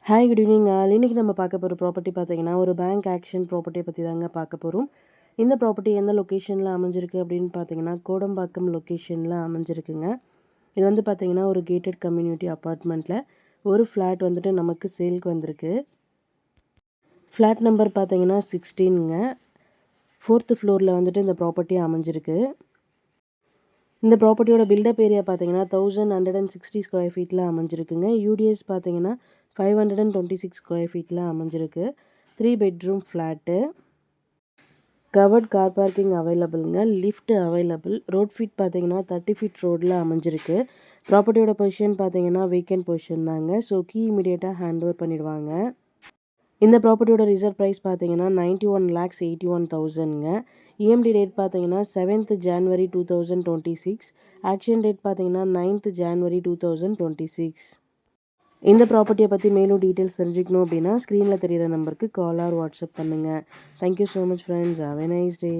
Hi good evening all. இன்றைக்கி நம்ம பார்க்க போகிற ப்ராப்பர்ட்டி பார்த்தீங்கன்னா ஒரு பேங்க் ஆக்ஷன் ப்ராப்பர்ட்டியை பற்றி தாங்க பார்க்க போகிறோம். இந்த ப்ராப்பர்ட்டி எந்த லொக்கேஷனில் அமைஞ்சிருக்கு அப்படின்னு பார்த்தீங்கன்னா கோடம்பாக்கம் லொக்கேஷனில் அமைஞ்சிருக்குங்க. இது வந்து பார்த்தீங்கன்னா ஒரு கேட்டட் கம்யூனிட்டி அப்பார்ட்மெண்ட்டில் ஒரு ஃப்ளாட் வந்துட்டு நமக்கு சேலுக்கு வந்திருக்கு. ஃப்ளாட் நம்பர் பார்த்தீங்கன்னா 16ங்க. 4th ஃப்ளோரில் வந்துட்டு இந்த ப்ராப்பர்ட்டி அமைஞ்சிருக்கு. இந்த ப்ராப்பர்ட்டியோட பில்டப் ஏரியா பார்த்தீங்கன்னா 1160 ஸ்கொயர் ஃபீட்டில் அமைஞ்சிருக்குங்க. யூடிஎஸ் பார்த்தீங்கன்னா 526 ஸ்கொயர் ஃபீட்டில் அமைஞ்சிருக்கு. 3 bedroom flat. Covered car parking அவைலபிளுங்க. Lift available. ரோட் ஃபீட் பார்த்தீங்கன்னா 30 ஃபீட் ரோடில் அமைஞ்சிருக்கு. ப்ராப்பர்ட்டியோட பொசிஷன் பார்த்தீங்கன்னா வேக்கன்ட் பொசிஷன் தாங்க. ஸோ கீ இமீடியட்டாக ஹேண்ட் ஓவர் பண்ணிடுவாங்க. இந்த ப்ராப்பர்ட்டியோட ரிசர்வ் ப்ரைஸ் பார்த்தீங்கன்னா 91,81,000ங்க. இஎம்டி டேட் பார்த்தீங்கன்னா 7th January 2026. ஆக்ஷன் டேட் பார்த்தீங்கன்னா 9th January 2026. இந்த ப்ராப்பர்ட்டியை பற்றி மேலும் டீட்டெயில்ஸ் தெரிஞ்சுக்கணும் அப்படின்னா ஸ்க்ரீனில் தெரிகிற நம்பருக்கு கால் ஆர் வாட்ஸ்அப் பண்ணுங்கள். Thank you so much friends. Have a nice day.